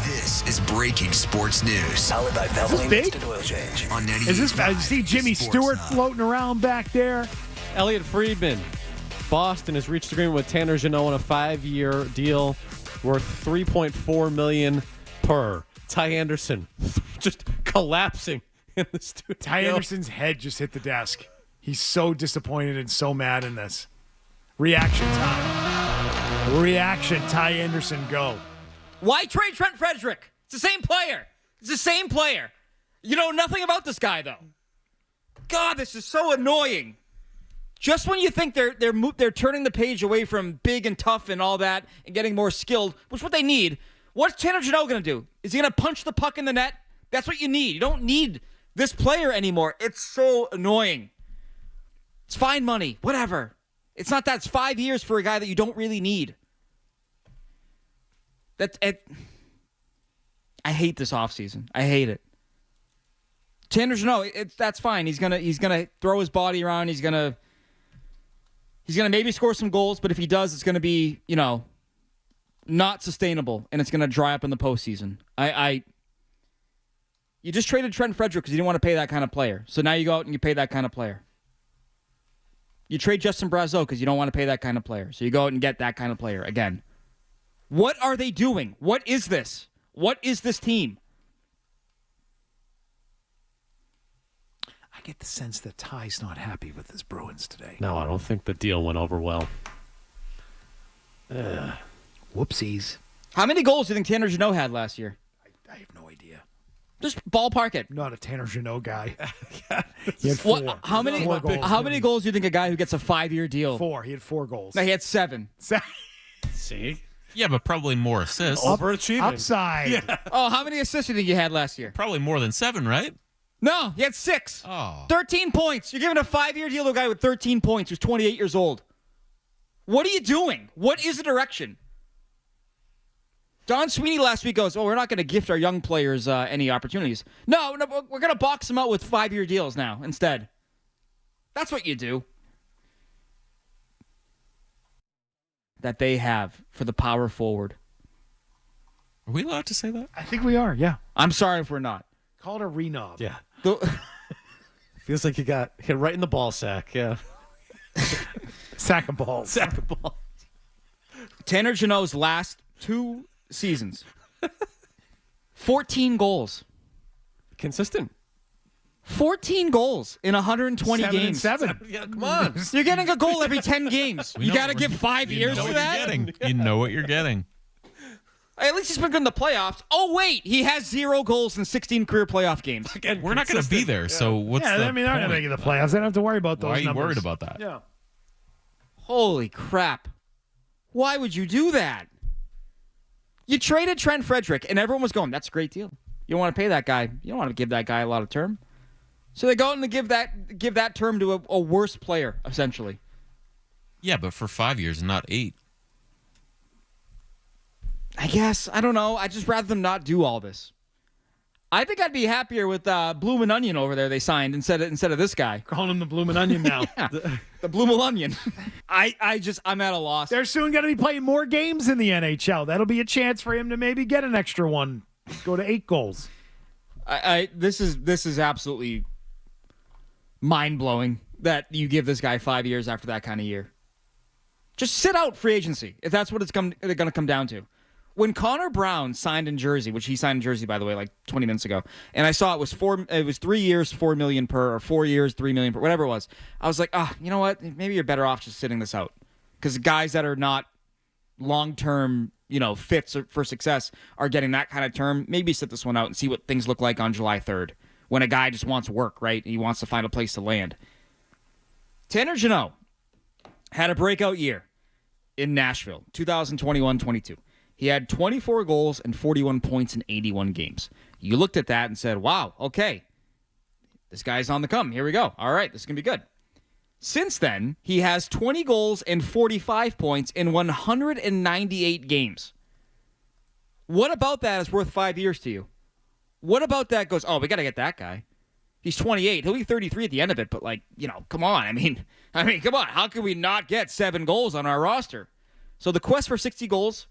This is breaking sports news. Powered by Vehemently big? Instant Oil Change. On 98.5 Is this? I see Jimmy Sports Stewart Hub. floating around back there. Elliot Friedman. Boston has reached agreement with Tanner Jeannot on a 5-year deal worth $3.4 million per. Ty Anderson just collapsing in the studio. Ty Anderson's head just hit the desk. He's so disappointed and so mad in this. Reaction time. Reaction, Ty Anderson, go. Why trade Trent Frederick? It's the same player. It's the same player. You know nothing about this guy, though. God, this is so annoying. Just when you think they're turning the page away from big and tough and all that and getting more skilled, which is what they need, what's Tanner Jeannot going to do? Is he going to punch the puck in the net? That's what you need. You don't need this player anymore. It's so annoying. It's fine money. Whatever. It's not that. It's 5 years for a guy that you don't really need. I hate this offseason. I hate it. Tanner Jeannot, that's fine. He's gonna throw his body around. He's gonna maybe score some goals, but if he does, it's gonna be, not sustainable, and it's gonna dry up in the postseason. You just traded Trent Frederick because you didn't want to pay that kind of player. So now you go out and you pay that kind of player. You trade Justin Brazeau because you don't want to pay that kind of player. So you go out and get that kind of player again. What are they doing? What is this? What is this team? I get the sense that Ty's not happy with his Bruins today. No, I don't think the deal went over well. Whoopsies. How many goals do you think Tanner Jeannot had last year? I have no idea. Just ballpark it. I'm not a Tanner Jeannot guy. He had 4. What? How many? Four goals. How many goals do you think a guy who gets a 5-year deal? 4. He had 4 goals. No, he had 7. See? Yeah, but probably more assists. Overachieving. Upside. Yeah. Oh, how many assists do you think you had last year? Probably more than 7, right? No, he had 6. Oh. 13 points. You're giving a 5-year deal to a guy with 13 points who's 28 years old. What are you doing? What is the direction? Don Sweeney last week goes, we're not going to gift our young players any opportunities. No, we're going to box them out with 5-year deals now instead. That's what you do. That they have for the power forward. Are we allowed to say that? I think we are, yeah. I'm sorry if we're not. Call it a renob. Yeah. Feels like you got hit right in the ball sack. Yeah. Sack of balls. Sack of ball. Tanner Jeannot's last 2 seasons. 14 goals. Consistent. 14 goals in 120 7 games. and 7. Yeah, come on. You're getting a goal every 10 games. We You know got to what give 5 You years know for what that? you're getting. You know what you're getting. At least he's been good in the playoffs. Oh, wait. He has 0 goals in 16 career playoff games. Again, We're not going to be there, so what's Yeah, the I mean, they're not going to point? make the playoffs. They don't have to worry about those Why are you numbers. worried about that? Yeah. Holy crap. Why would you do that? You traded Trent Frederick, and everyone was going, that's a great deal. You don't want to pay that guy. You don't want to give that guy a lot of term. So they go out and give that term to a worse player, essentially. Yeah, but for 5 years, not 8. I guess. I don't know. I'd just rather them not do all this. I think I'd be happier with Bloomin' Onion over there they signed instead of this guy. Calling him the Bloomin' Onion now. Yeah, the Bloomin' Onion. I'm at a loss. They're soon going to be playing more games in the NHL. That'll be a chance for him to maybe get an extra one. Go to 8 goals. This is absolutely mind-blowing that you give this guy 5 years after that kind of year. Just sit out free agency, if that's what it's going to come down to. When Connor Brown signed in Jersey, which he signed in Jersey, by the way, like 20 minutes ago, and I saw it was 3 years, $4 million per, or 4 years, $3 million per, whatever it was. I was like, you know what? Maybe you're better off just sitting this out. Because guys that are not long-term, fits for success are getting that kind of term. Maybe sit this one out and see what things look like on July 3rd when a guy just wants work, right? He wants to find a place to land. Tanner Jeannot had a breakout year in Nashville, 2021-22. He had 24 goals and 41 points in 81 games. You looked at that and said, wow, okay, this guy's on the come. Here we go. All right, this is going to be good. Since then, he has 20 goals and 45 points in 198 games. What about that is worth 5 years to you? What about that goes, we got to get that guy. He's 28. He'll be 33 at the end of it, but come on. I mean, come on. How can we not get 7 goals on our roster? So the quest for 60 goals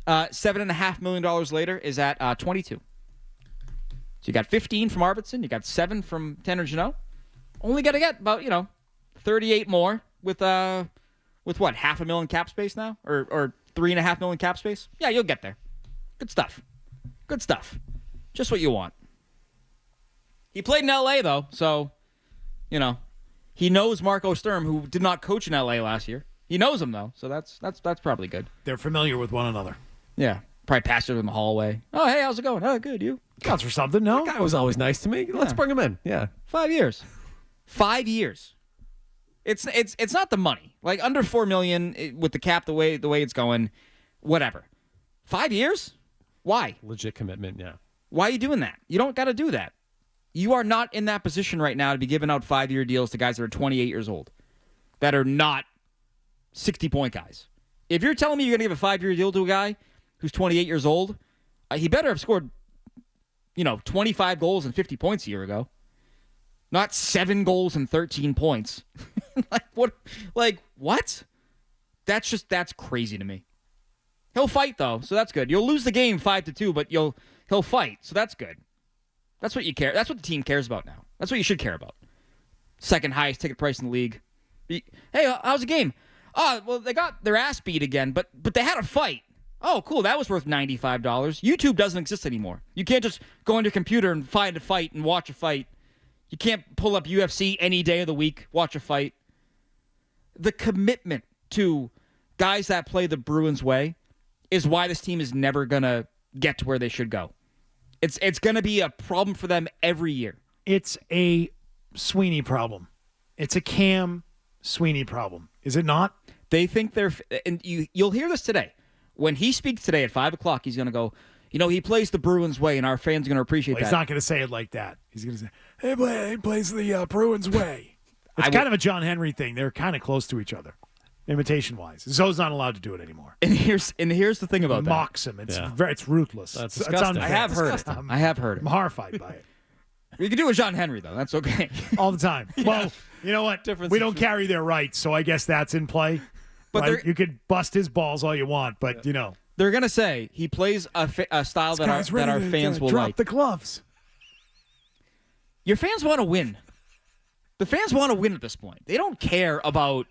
$7.5 million later is at 22. So you got 15 from Arvidsson. You got 7 from Tanner Jeannot. Only got to get about 38 more with what, $500,000 cap space now, or $3.5 million cap space. Yeah, you'll get there. Good stuff. Good stuff. Just what you want. He played in L.A. though, so he knows Marco Sturm, who did not coach in L.A. last year. He knows him though, so that's probably good. They're familiar with one another. Yeah, probably passed it in the hallway. Oh, hey, how's it going? Oh, good. You? Counts for something, no? Guy was always nice to me. Let's bring him in. Yeah. 5 years. 5 years. It's not the money. Like under $4 million with the cap the way it's going, whatever. 5 years? Why? Legit commitment. Yeah. Why are you doing that? You don't got to do that. You are not in that position right now to be giving out 5-year deals to guys that are 28 years old, that are not 60-point guys. If you're telling me you're going to give a 5-year deal to a guy who's 28 years old, he better have scored, 25 goals and 50 points a year ago. Not 7 goals and 13 points. What? That's crazy to me. He'll fight though, so that's good. You'll lose the game 5-2, but he'll fight, so that's good. That's what you care. That's what the team cares about now. That's what you should care about. Second highest ticket price in the league. Hey, how's the game? Oh, well, they got their ass beat again, but they had a fight. Oh, cool. That was worth $95. YouTube doesn't exist anymore. You can't just go on your computer and find a fight and watch a fight. You can't pull up UFC any day of the week, watch a fight. The commitment to guys that play the Bruins way is why this team is never going to get to where they should go. It's going to be a problem for them every year. It's a Sweeney problem. It's a Cam Sweeney problem. Is it not? They think and you'll hear this today. When he speaks today at 5 o'clock, he's going to go, he plays the Bruins way, and our fans are going to appreciate that. He's not going to say it like that. He's going to say, he plays the Bruins way. It's kind of a John Henry thing. They're kind of close to each other, imitation-wise. Zoe's not allowed to do it anymore. And here's the thing about that. Mocks him. It's ruthless. That's it's disgusting. I have heard it. I'm horrified by it. You can do a John Henry, though. That's okay. All the time. Well, you know what? We don't carry their rights, so I guess that's in play. But right? You could bust his balls all you want, but, They're going to say he plays a style that our fans will drop like. The gloves. Your fans want to win. The fans want to win at this point. They don't care about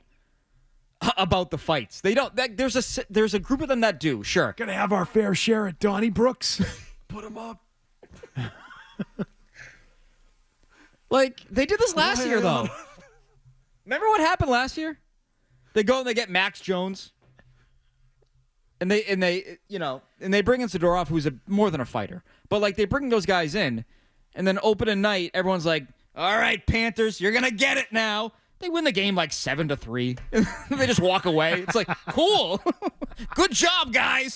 the fights. They don't. There's a group of them that do. Sure. Gonna have our fair share at Donniebrooks. Put them up. They did this last year, though. Remember what happened last year? They go and they get Max Jones. And they bring in Zadorov, who's more than a fighter. But they bring those guys in, and then opening night, everyone's like, "All right, Panthers, you're gonna get it now." They win the game 7-3. They just walk away. It's cool. Good job, guys.